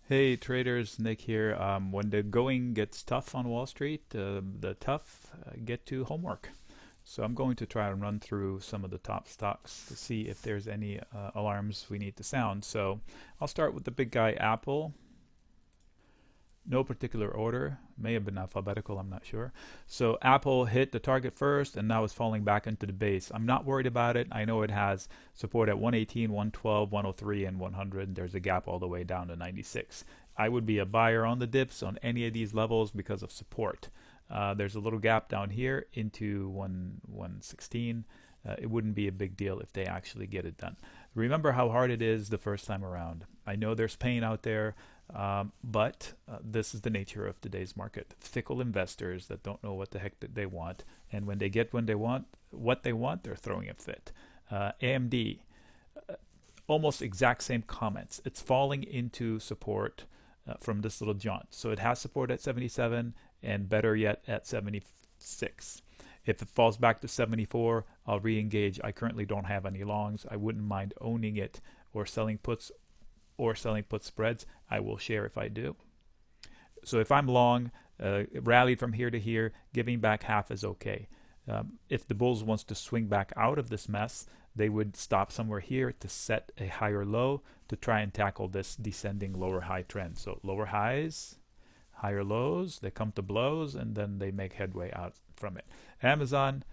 Hey traders, Nick here. When the going gets tough on Wall Street, the tough get to homework. So I'm going to try and run through some of the top stocks to see if there's any alarms we need to sound. So I'll start with the big guy Apple. No particular order, may have been alphabetical, I'm not sure. So Apple hit the target first and now is falling back into the base. I'm not worried about it. I know it has support at 118, 112, 103, and 100. There's a gap all the way down to 96. I would be a buyer on the dips on any of these levels because of support. There's a little gap down here into 116. It wouldn't be a big deal if they actually get it done. Remember how hard it is the first time around. I know there's pain out there, but this is the nature of today's market. Fickle investors that don't know what the heck they want, and when they get what they want, they're throwing a fit. AMD, almost exact same comments. It's falling into support from this little jaunt. So it has support at 77 and better yet at 76. If it falls back to 74, I'll re-engage. I currently don't have any longs. I wouldn't mind owning it or selling puts or selling put spreads. I will share if I do. So if I'm long, rallied from here to here, giving back half is okay. If the bulls wants to swing back out of this mess, they would stop somewhere here to set a higher low to try and tackle this descending lower high trend. So lower highs, higher lows, they come to blows, and then they make headway out from it. Amazon,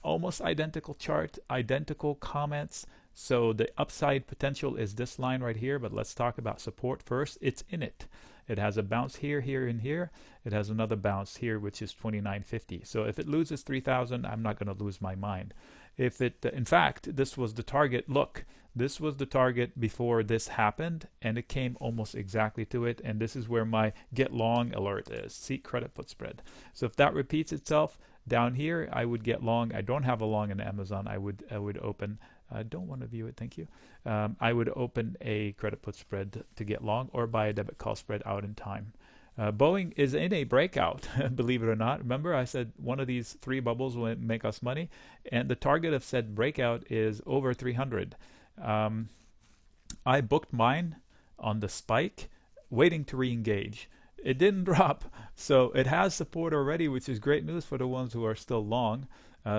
almost identical chart, identical comments. So the upside potential is this line right here, but let's talk about support first. It's in it. It has a bounce here, here, and here. It has another bounce here, which is 29.50. So if it loses 3,000, I'm not going to lose my mind. If it, in fact, this was the target. Look, this was the target before this happened, and it came almost exactly to it. And this is where my get long alert is. See, credit put spread. So if that repeats itself down here, I would get long. I don't have a long in Amazon. I would open. I don't want to view it, thank you. I would open a credit put spread to get long or buy a debit call spread out in time. Boeing is in a breakout, believe it or not. Remember I said one of these three bubbles will make us money, and the target of said breakout is over 300. I booked mine on the spike, waiting to re-engage. It didn't drop, so it has support already, which is great news for the ones who are still long.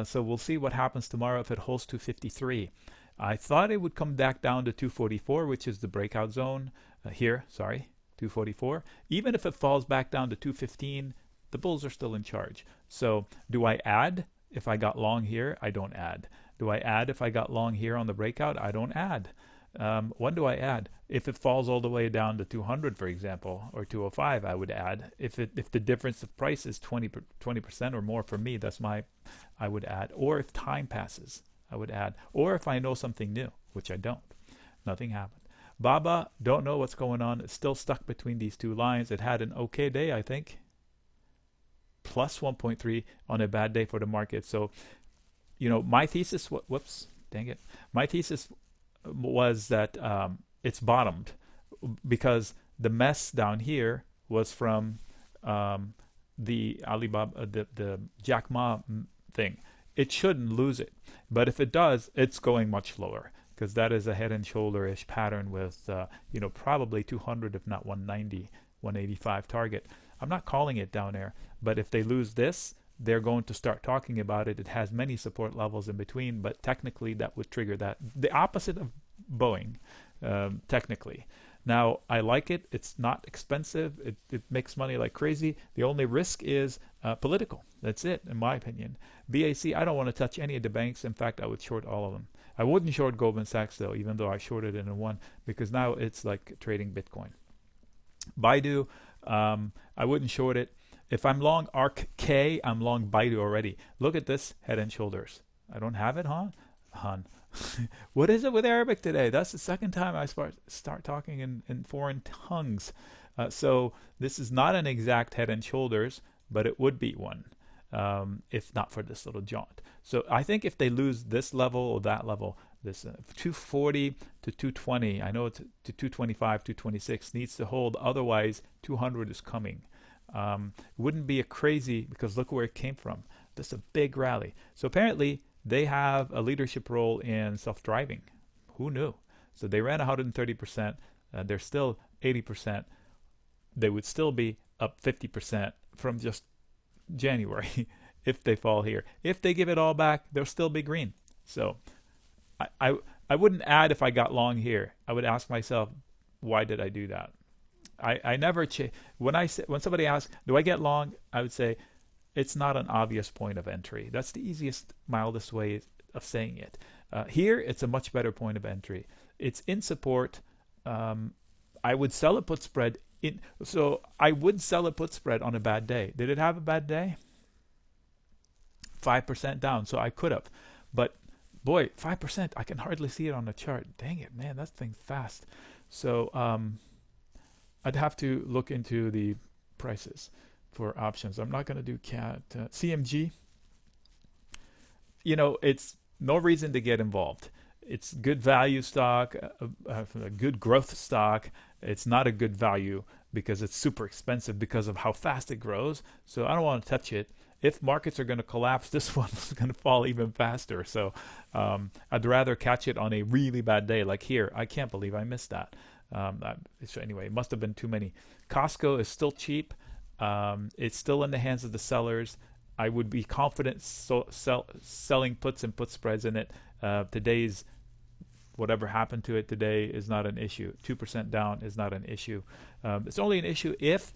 So we'll see what happens tomorrow if it holds 253. I thought it would come back down to 244, which is the breakout zone here. Sorry, 244. Even if it falls back down to 215, the bulls are still in charge. So do I add if I got long here? I don't add. Do I add if I got long here on the breakout? I don't add. When do I add? If it falls all the way down to 200, for example, or 205, I would add. If the difference of price is 20% or more for me, I would add. Or if time passes, I would add. Or if I know something new, which I don't. Nothing happened. Baba, don't know what's going on. It's still stuck between these two lines. It had an okay day, I think. Plus 1.3 on a bad day for the market. So, you know, my thesis, whoops, dang it. My thesis was that it's bottomed because the mess down here was from the Alibaba, the Jack Ma thing. It shouldn't lose it, but if it does, it's going much lower because that is a head and shoulder-ish pattern with you know, probably 200 if not 190, 185 target. I'm not calling it down there, but if they lose this, they're going to start talking about it. It has many support levels in between, but technically that would trigger that. The opposite of Boeing, technically. Now, I like it. It's not expensive. It makes money like crazy. The only risk is political. That's it, in my opinion. BAC, I don't want to touch any of the banks. In fact, I would short all of them. I wouldn't short Goldman Sachs, though, even though I shorted it in one, because now it's like trading Bitcoin. BIDU, I wouldn't short it. If I'm long ARK-K, I'm long BIDU already. Look at this, head and shoulders. I don't have it, huh? Han. What is it with Arabic today? That's the second time I start talking in foreign tongues. So this is not an exact head and shoulders, but it would be one if not for this little jaunt. So I think if they lose this level or that level, this 240 to 220, I know it's to 225, 226 needs to hold. Otherwise, 200 is coming. Wouldn't be a crazy, because look where it came from. This is a big rally. So apparently they have a leadership role in self-driving. Who knew? So they ran 130%. They're still 80%. they would still be up 50% from just January if they fall here. If they give it all back, they'll still be green. So I wouldn't add if I got long here. I would ask myself, why did I do that? I never when somebody asks, do I get long? I would say it's not an obvious point of entry. That's the easiest, mildest way of saying it. Here, it's a much better point of entry. It's in support. I would sell a put spread so I would sell a put spread on a bad day. Did it have a bad day? 5% down, so I could have. But boy, 5%, I can hardly see it on the chart. Dang it, man, that thing's fast. So I'd have to look into the prices for options. I'm not going to do CMG. You know, it's no reason to get involved. It's good value stock, a good growth stock. It's not a good value because it's super expensive because of how fast it grows. So I don't want to touch it. If markets are going to collapse, this one's going to fall even faster. So I'd rather catch it on a really bad day like here. I can't believe I missed that. So anyway, it must have been too many. Costco is still cheap. It's still in the hands of the sellers. I would be confident selling puts and put spreads in it. Today's whatever happened to it today is not an issue. 2% down is not an issue. It's only an issue if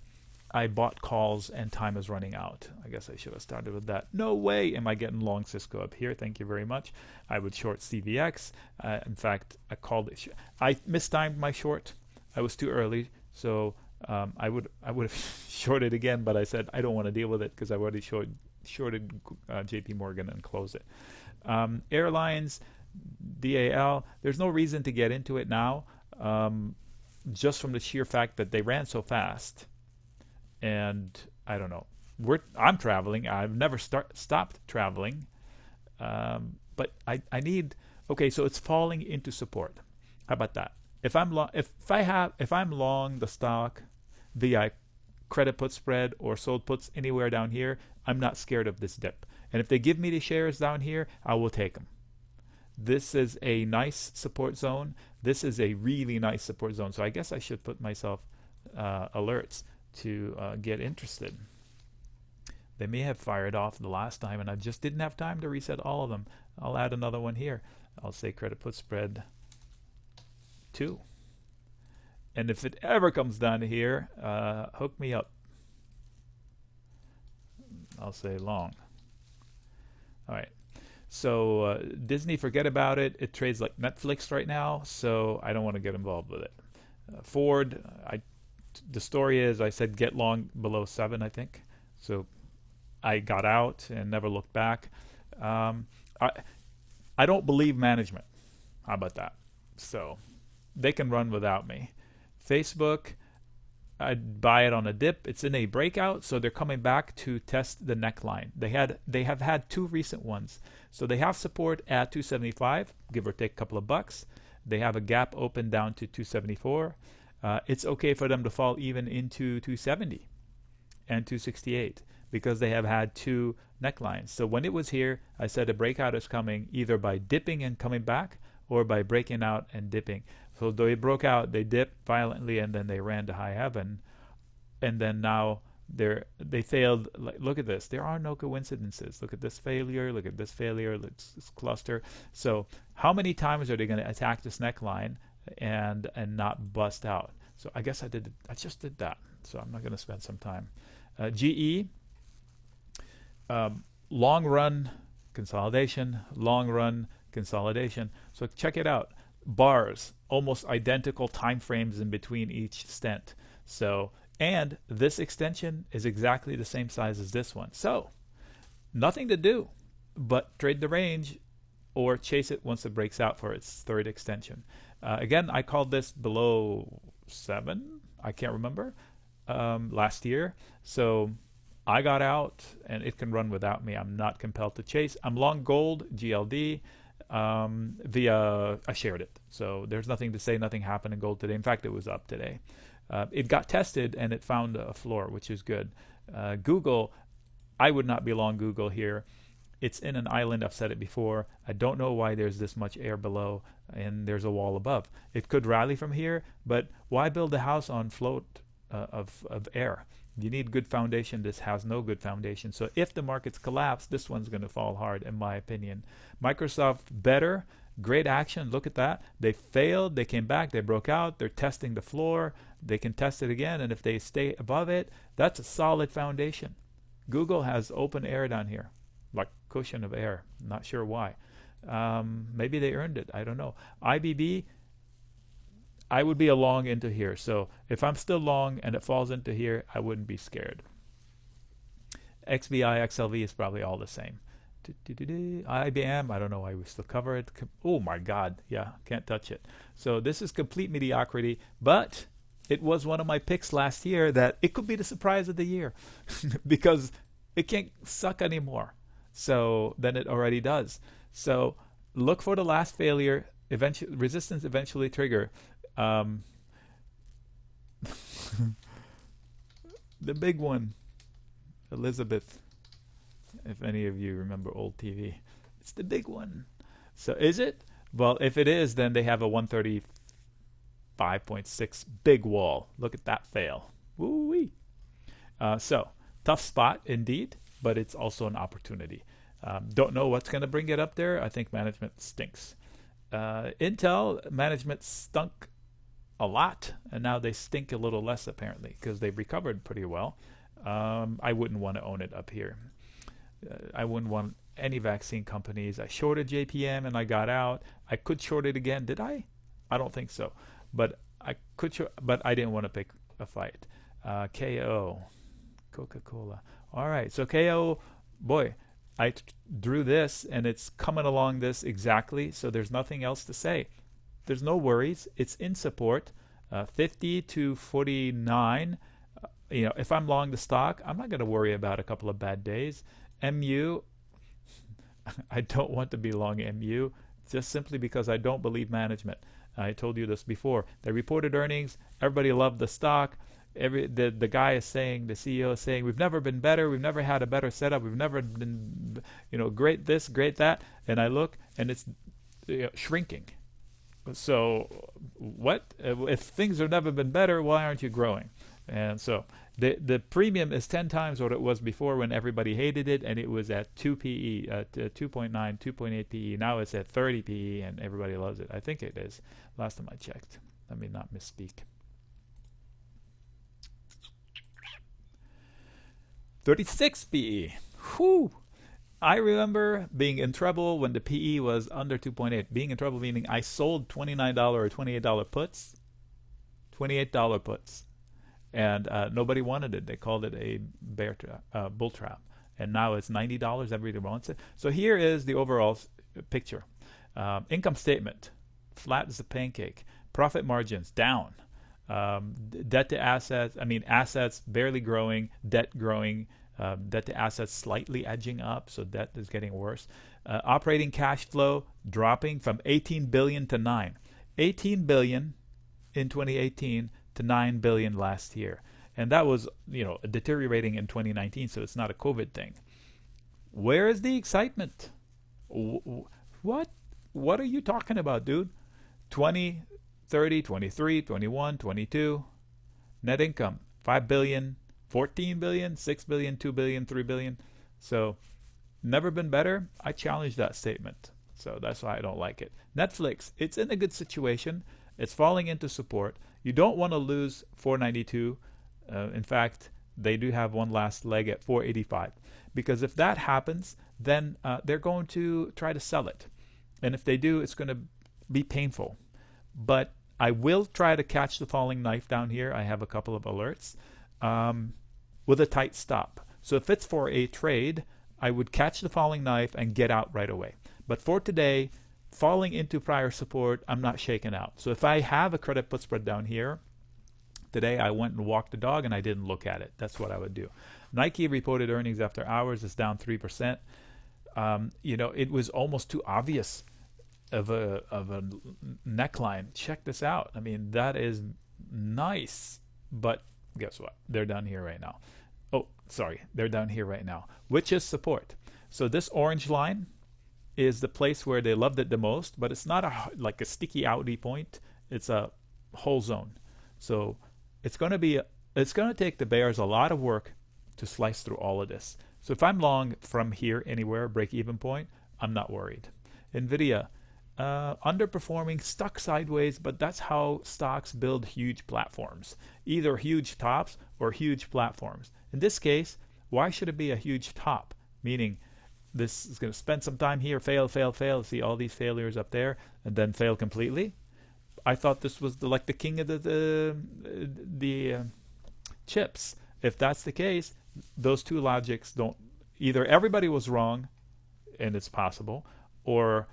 I bought calls and time is running out. I guess I should have started with that. No way am I getting long Cisco up here. Thank you very much. I would short CVX. In fact, I called it. I mistimed my short. I was too early, so I would have shorted again, but I said I don't want to deal with it because I already shorted JP Morgan and closed it. Airlines, DAL, there's no reason to get into it now, just from the sheer fact that they ran so fast. And I don't know. I'm traveling. I've never stopped traveling. But I need. Okay, so it's falling into support. How about that? If I'm long the stock via credit put spread or sold puts anywhere down here, I'm not scared of this dip. And if they give me the shares down here, I will take them. This is a nice support zone. This is a really nice support zone. So I guess I should put myself alerts to get interested. They may have fired off the last time and I just didn't have time to reset all of them. I'll add another one here. I'll say credit put spread 2. And if it ever comes down to here, hook me up. I'll say long. All right. So Disney, forget about it. It trades like Netflix right now, so I don't want to get involved with it. Ford, the story is I said get long below 7, I think. So I got out and never looked back. I don't believe management. How about that? So they can run without me. Facebook, I'd buy it on a dip. It's in a breakout, so they're coming back to test the neckline. They have had 2 recent ones. So they have support at 275, give or take a couple of bucks. They have a gap open down to 274. It's okay for them to fall even into 270 and 268 because they have had 2 necklines. So when it was here, I said a breakout is coming either by dipping and coming back or by breaking out and dipping. So they broke out, they dipped violently, and then they ran to high heaven. And then now they failed. Look at this. There are no coincidences. Look at this failure. Look at this failure. Let's cluster. So how many times are they going to attack this neckline and not bust out? So I guess I just did that. So I'm not going to spend some time. GE, long run consolidation, long run consolidation. So check it out. Bars, almost identical time frames in between each stent. So, and this extension is exactly the same size as this one. So nothing to do but trade the range or chase it once it breaks out for its 3rd extension. Again, I called this below 7. I can't remember last year. So I got out and it can run without me. I'm not compelled to chase. I'm long gold, GLD. I shared it. So there's nothing to say nothing happened in gold today. In fact, it was up today. It got tested and it found a floor, which is good. Google, I would not be long Google here. It's in an island. I've said it before. I don't know why there's this much air below and there's a wall above. It could rally from here, but why build a house on float of air. You need good foundation. This has no good foundation. So if the markets collapse, this one's going to fall hard, in my opinion. Microsoft, better. Great action. Look at that. They failed. They came back. They broke out. They're testing the floor. They can test it again. And if they stay above it, that's a solid foundation. Google has open air down here, like cushion of air. Not sure why. Maybe they earned it. I don't know. IBB, I would be a long into here. So if I'm still long and it falls into here, I wouldn't be scared. XBI, XLV is probably all the same. IBM, I don't know why we still cover it. Oh my God. Yeah, can't touch it. So this is complete mediocrity, but it was one of my picks last year that it could be the surprise of the year because it can't suck anymore. So then it already does. So look for the last failure. Eventually, resistance eventually trigger. The big one, Elizabeth, if any of you remember old TV, it's the big one. So is it? Well, if it is, then they have a 135.6 big wall. Look at that fail. Woo-wee. So tough spot indeed, but it's also an opportunity. Don't know what's going to bring it up there. I think management stinks. Intel management stunk a lot, and now they stink a little less apparently because they've recovered pretty well. I wouldn't want to own it up here. I wouldn't want any vaccine companies. I shorted JPM and I got out. I could short it again. Did I? I don't think so. But I could short, but I didn't want to pick a fight. KO, Coca-Cola. All right, so KO, boy, I drew this and it's coming along this exactly. So there's nothing else to say. There's no worries. It's in support, 50 to 49. You know, if I'm long the stock, I'm not going to worry about a couple of bad days. MU, I don't want to be long MU just simply because I don't believe management. I told you this before. They reported earnings. Everybody loved the stock. The guy is saying, the CEO is saying, we've never been better. We've never had a better setup. We've never been, great this, great that. And I look, and it's shrinking. So what? If things have never been better, why aren't you growing? And so the premium is 10 times what it was before when everybody hated it, and it was at 2 PE, 2.9, 2.8 PE. Now it's at 30 PE, and everybody loves it. I think it is. Last time I checked. Let me not misspeak. 36 PE. Whew. I remember being in trouble when the PE was under 2.8. Being in trouble meaning I sold $29 or $28 puts. $28 puts. And nobody wanted it. They called it a bull trap. And now it's $90. Everybody wants it. So here is the overall picture. Income statement, flat as a pancake. Profit margins, down. Debt to assets, assets barely growing, debt growing. Debt to assets slightly edging up, so debt is getting worse. Operating cash flow dropping from 18 billion to 9. 18 billion in 2018 to 9 billion last year. And that was, deteriorating in 2019, so it's not a COVID thing. Where is the excitement? What are you talking about, dude? 20, 30, 23, 21, 22. Net income, 5 billion. 14 billion, 6 billion, 2 billion, 3 billion. So never been better. I challenge that statement. So that's why I don't like it. Netflix, it's in a good situation. It's falling into support. You don't want to lose 492. In fact, they do have one last leg at 485. Because if that happens, then they're going to try to sell it. And if they do, it's going to be painful. But I will try to catch the falling knife down here. I have a couple of alerts. With a tight stop. So if it's for a trade, I would catch the falling knife and get out right away. But for today, falling into prior support, I'm not shaken out. So if I have a credit put spread down here, today I went and walked the dog and I didn't look at it. That's what I would do. Nike reported earnings after hours is down 3%. It was almost too obvious of a neckline. Check this out. That is nice, but guess what? They're down here right now. Oh, sorry. They're down here right now, which is support. So this orange line is the place where they loved it the most, but it's not like a sticky outy point. It's a whole zone. So it's going to be it's going to take the bears a lot of work to slice through all of this. So if I'm long from here anywhere, break even point, I'm not worried. NVIDIA, underperforming, stuck sideways, but that's how stocks build huge platforms. Either huge tops or huge platforms. In this case, why should it be a huge top? Meaning, this is going to spend some time here, fail, fail, fail, see all these failures up there, and then fail completely. I thought this was like the king of the chips. If that's the case, those two logics don't, either everybody was wrong, and it's possible, or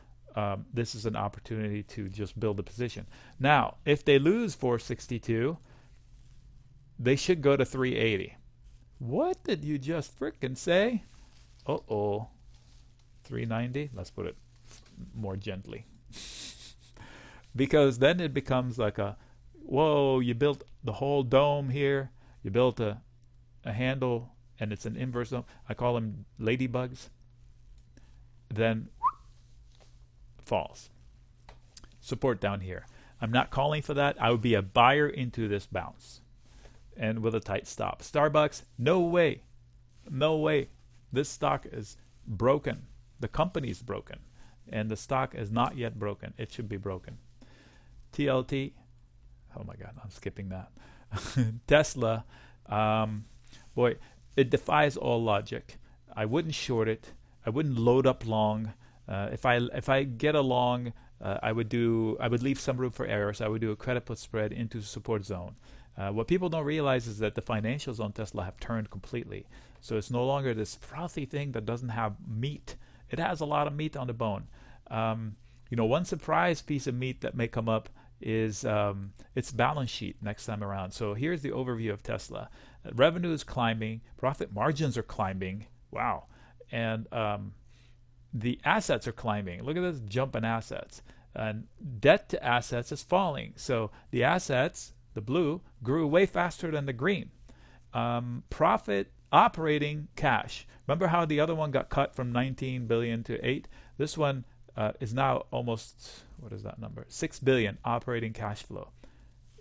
this is an opportunity to just build a position. Now, if they lose 462, they should go to 380. What did you just frickin' say? Uh-oh. 390? Let's put it more gently. Because then it becomes like a, whoa, you built the whole dome here. You built a handle, and it's an inverse dome. I call them ladybugs. Then falls. Support down here. I'm not calling for that. I would be a buyer into this bounce. And with a tight stop. Starbucks, no way. No way. This stock is broken. The company's broken. And the stock is not yet broken. It should be broken. TLT, oh my God, I'm skipping that. Tesla, boy, it defies all logic. I wouldn't short it. I wouldn't load up long. If I get a long, I would leave some room for errors. I would do a credit put spread into support zone. What people don't realize is that the financials on Tesla have turned completely. So it's no longer this frothy thing that doesn't have meat. It has a lot of meat on the bone. One surprise piece of meat that may come up is its balance sheet next time around. So here's the overview of Tesla. Revenue is climbing. Profit margins are climbing. Wow. And the assets are climbing. Look at this jump in assets. And debt to assets is falling. So the assets, the blue, grew way faster than the green. Profit operating cash. Remember how the other one got cut from 19 billion to 8? This one is now almost, what is that number? 6 billion operating cash flow.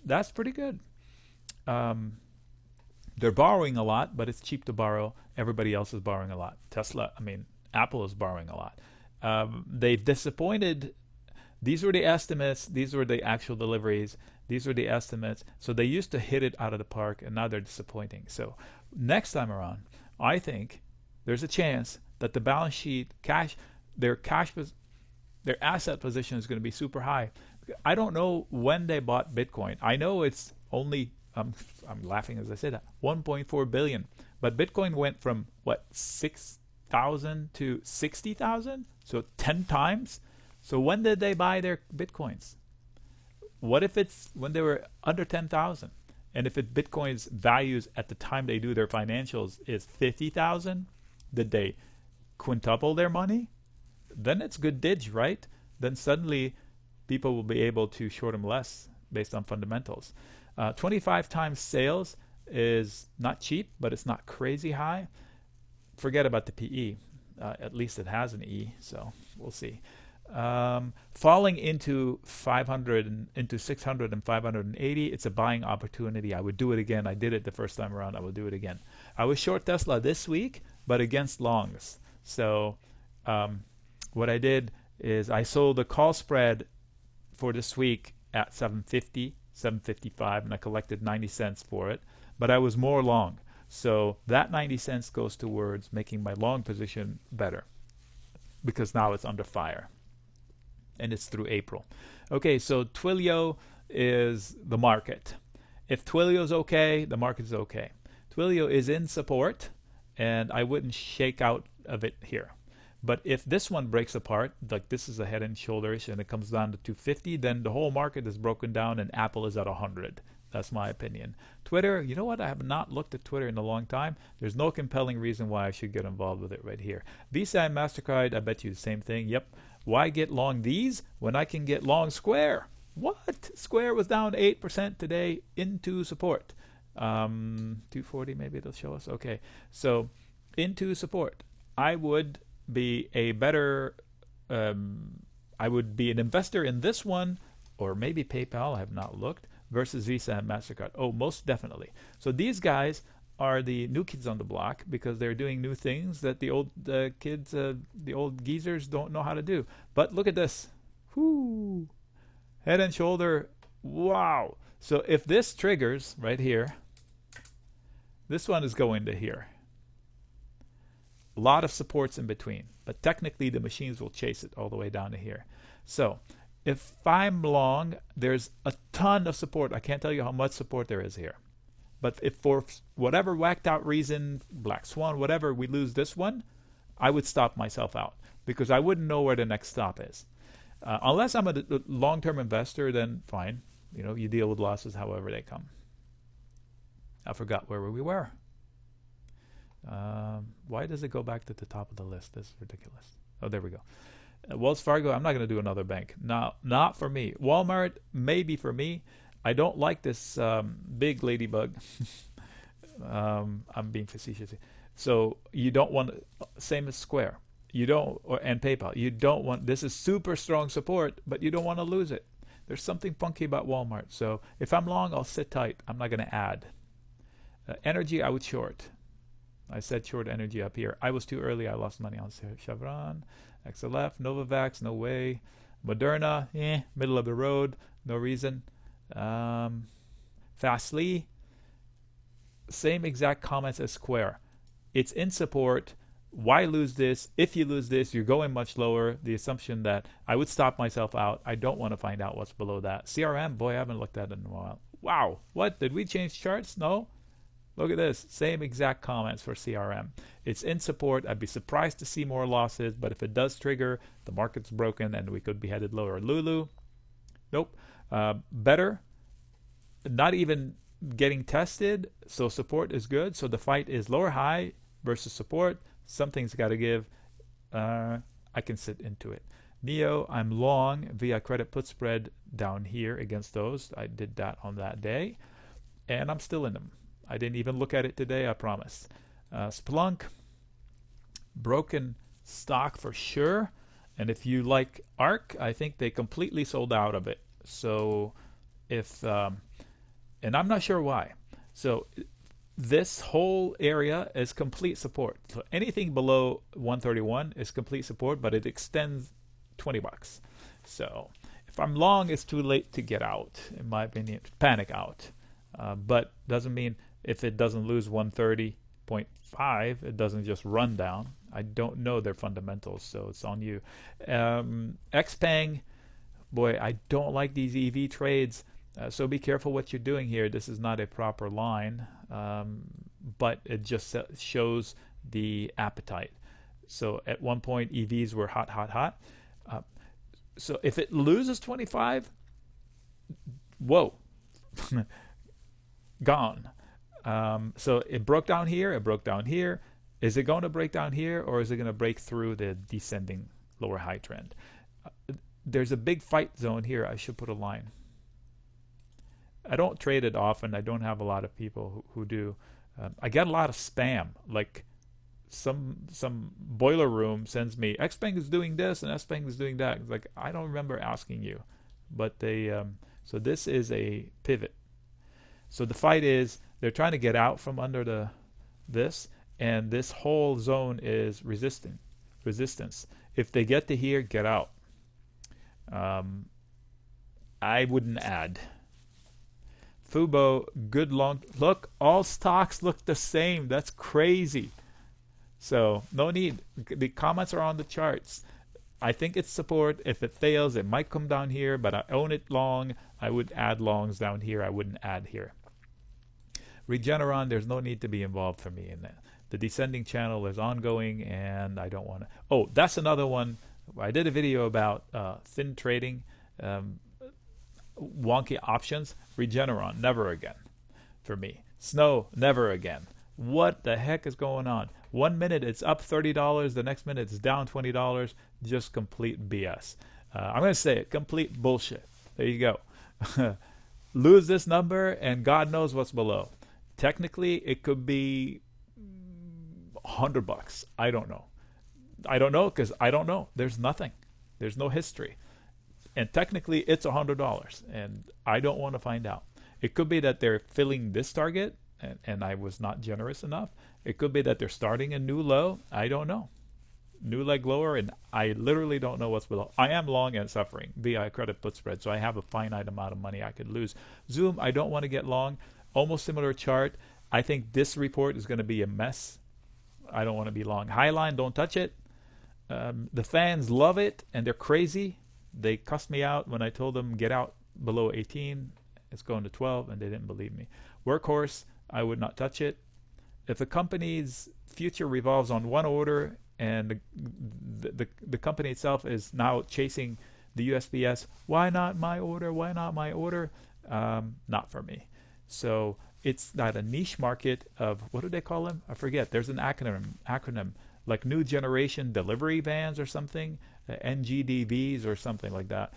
That's pretty good. They're borrowing a lot, but it's cheap to borrow. Everybody else is borrowing a lot. Apple is borrowing a lot. They've disappointed. These were the estimates. These were the actual deliveries. These were the estimates. So they used to hit it out of the park, and now they're disappointing. So next time around, I think there's a chance that the balance sheet, their asset position is going to be super high. I don't know when they bought Bitcoin. I know it's only, I'm laughing as I say that, 1.4 billion. But Bitcoin went from, 6,000 to 60,000? So 10 times? So when did they buy their Bitcoins? What if it's when they were under 10,000? And if Bitcoin's values at the time they do their financials is 50,000, did they quintuple their money? Then it's good dig, right? Then suddenly people will be able to short them less based on fundamentals. 25 times sales is not cheap, but it's not crazy high. Forget about the PE. At least it has an E, so we'll see. Falling into 500, into 600 and 580, it's a buying opportunity. I would do it again. I did it the first time around. I will do it again. I was short Tesla this week, but against longs. So what I did is I sold the call spread for this week at 750, 755, and I collected 90 cents for it. But I was more long. So that 90 cents goes towards making my long position better because now it's under fire. And it's through April. Okay, so TWLO is the market. If TWLO is okay, the market is okay. TWLO is in support, and I wouldn't shake out of it here. But if this one breaks apart, like this is a head and shoulders, and it comes down to 250, then the whole market is broken down, and Apple is at 100. That's my opinion. Twitter, you know what? I have not looked at Twitter in a long time. There's no compelling reason why I should get involved with it right here. Visa and MasterCard, I bet you the same thing. Yep. Why get long these when I can get long Square? What? Square was down 8% today into support. 240 maybe they'll show us. Okay. So into support. I would be a better, I would be an investor in this one, or maybe PayPal. I have not looked. versus Visa and MasterCard? Oh, most definitely. So these guys are the new kids on the block because they're doing new things that the old kids, the old geezers don't know how to do. But look at this. Whoo! Head and shoulder. Wow. So if this triggers right here, this one is going to here. A lot of supports in between, but technically the machines will chase it all the way down to here. So if I'm long, there's a ton of support. I can't tell you how much support there is here. But if for whatever whacked out reason, black swan, whatever, we lose this one, I would stop myself out because I wouldn't know where the next stop is. Unless I'm a long-term investor, then fine. You know, you deal with losses however they come. I forgot where we were. Why does it go back to the top of the list? This is ridiculous. Oh, there we go. Wells Fargo, I'm not going to do another bank. No, not for me. Walmart, maybe for me. I don't like this big ladybug. I'm being facetious. So you don't want, same as Square. You don't, and PayPal. You don't want, this is super strong support, but you don't want to lose it. There's something funky about Walmart. So if I'm long, I'll sit tight. I'm not going to add. Energy, I would short. I said short energy up here. I was too early. I lost money on Chevron. XLF, Novavax, no way. Moderna, middle of the road, no reason. FastFire, same exact comments as Square. It's in support. Why lose this? If you lose this, you're going much lower. The assumption that I would stop myself out. I don't want to find out what's below that. CRM, boy, I haven't looked at it in a while. Wow, what? Did we change charts? No. Look at this. Same exact comments for CRM. It's in support. I'd be surprised to see more losses, but if it does trigger, the market's broken and we could be headed lower. LULU, nope. Better, not even getting tested, so support is good. So the fight is lower high versus support. Something's got to give. I can sit into it. NEO, I'm long via credit put spread down here against those. I did that on that day, and I'm still in them. I didn't even look at it today, I promise. SPLK, broken stock for sure. And if you like ARC, I think they completely sold out of it. So if, and I'm not sure why. So this whole area is complete support. So anything below 131 is complete support, but it extends 20 bucks. So if I'm long, it's too late to get out, in my opinion, panic out. But doesn't mean if it doesn't lose 130.5, it doesn't just run down. I don't know their fundamentals, so it's on you. XPeng, boy, I don't like these EV trades. So be careful what you're doing here. This is not a proper line, but it just shows the appetite. So at one point, EVs were hot, hot, hot. So if it loses 25, whoa, gone. So it broke down here, it broke down here. Is it going to break down here, or is it going to break through the descending lower high trend? There's a big fight zone here. I should put a line. I don't trade it often. I don't have a lot of people who do. I get a lot of spam. Like some boiler room sends me, XPeng is doing this and XPeng is doing that. It's like, I don't remember asking you. But they, so this is a pivot. So the fight is they're trying to get out from under this, and this whole zone is resistance. If they get to here, get out. I wouldn't add. FUBO, good long. Look, all stocks look the same. That's crazy. So no need. The comments are on the charts. I think it's support. If it fails, it might come down here, but I own it long. I would add longs down here. I wouldn't add here. Regeneron, there's no need to be involved for me in that. The descending channel is ongoing, and I don't want to. Oh, that's another one. I did a video about thin trading, wonky options. Regeneron, never again for me. Snow, never again. What the heck is going on? 1 minute it's up $30, the next minute it's down $20. Just complete BS. I'm going to say it, complete bullshit. There you go. Lose this number, and God knows what's below. Technically, it could be $100. I don't know. I don't know because I don't know. There's nothing. There's no history. And technically, it's $100, and I don't want to find out. It could be that they're filling this target and I was not generous enough. It could be that they're starting a new low. I don't know. New leg lower, and I literally don't know what's below. I am long and suffering VI credit put spread, so I have a finite amount of money I could lose. Zoom, I don't want to get long. Almost similar chart. I think this report is going to be a mess. I don't want to be long. HYLN, don't touch it. The fans love it, and they're crazy. They cussed me out when I told them get out below 18. It's going to 12, and they didn't believe me. Workhorse, I would not touch it. If a company's future revolves on one order and the company itself is now chasing the USPS, why not my order? Why not my order? Not for me. So it's not a niche market of, what do they call them? I forget. There's an acronym like New Generation Delivery Vans or something, NGDVs or something like that.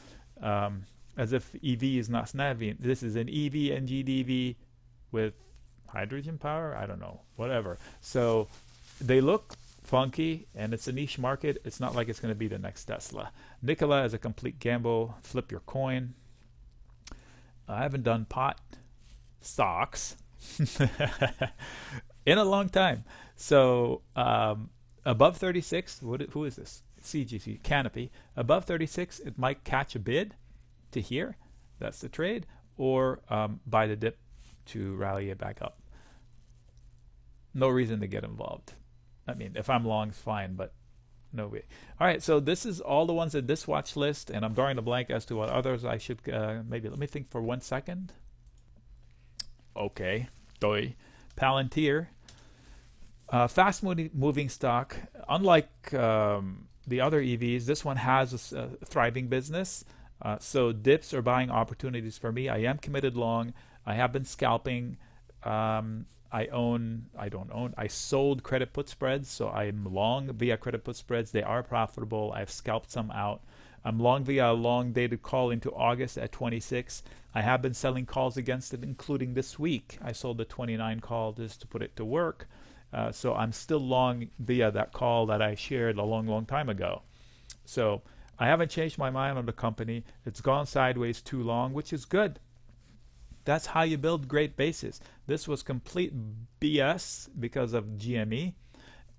As if EV is not snappy. This is an EV NGDV with hydrogen power? I don't know. Whatever. So they look funky, and it's a niche market. It's not like it's going to be the next Tesla. NKLA is a complete gamble. Flip your coin. I haven't done pot stocks in a long time. So above 36, who is this? CGC, Canopy. Above 36, it might catch a bid to here. That's the trade. Or buy the dip to rally it back up. No reason to get involved. I mean, if I'm long, it's fine, but no way. All right, so this is all the ones in this watch list, and I'm drawing a blank as to what others I should maybe. Let me think for 1 second. Okay, Palantir, fast moving stock. Unlike the other EVs, this one has a thriving business. So dips are buying opportunities for me. I am committed long. I have been scalping. I sold credit put spreads, so I'm long via credit put spreads. They are profitable. I've scalped some out. I'm long via a long dated call into August at 26. I have been selling calls against it, including this week. I sold the 29 call just to put it to work. So I'm still long via that call that I shared a long time ago. So I haven't changed my mind on the company. It's gone sideways too long, which is good. That's how you build great bases. This was complete BS because of GME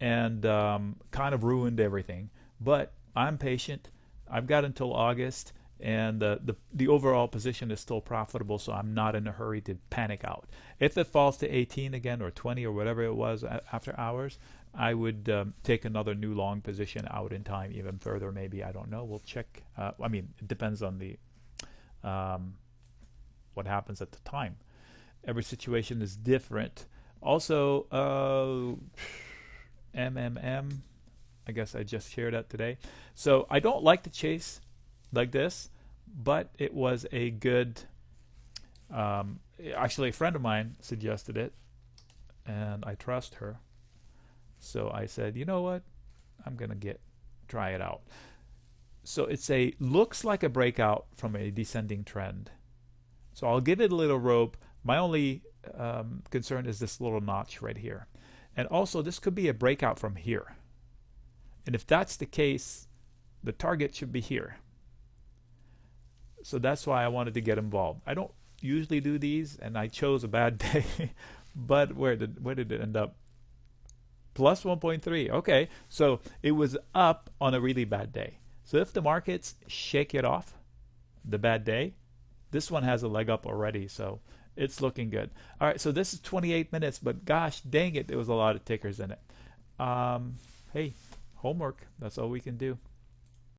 and kind of ruined everything. But I'm patient. I've got until August, and the overall position is still profitable, so I'm not in a hurry to panic out. If it falls to 18 again or 20 or whatever it was after hours, I would take another new long position out in time even further. Maybe, I don't know. We'll check. I mean, it depends on the what happens at the time. Every situation is different. Also, MMM, I guess I just shared that today. So I don't like to chase like this, but it was a good, actually a friend of mine suggested it, and I trust her. So I said, you know what? I'm going to try it out. So looks like a breakout from a descending trend. So I'll give it a little rope. My only concern is this little notch right here. And also, this could be a breakout from here. And if that's the case, the target should be here. So that's why I wanted to get involved. I don't usually do these, and I chose a bad day. But where did it end up? Plus 1.3. Okay, so it was up on a really bad day. So if the markets shake it off, the bad day, this one has a leg up already, so it's looking good. All right, so this is 28 minutes, but gosh dang it, there was a lot of tickers in it. Hey, homework, that's all we can do.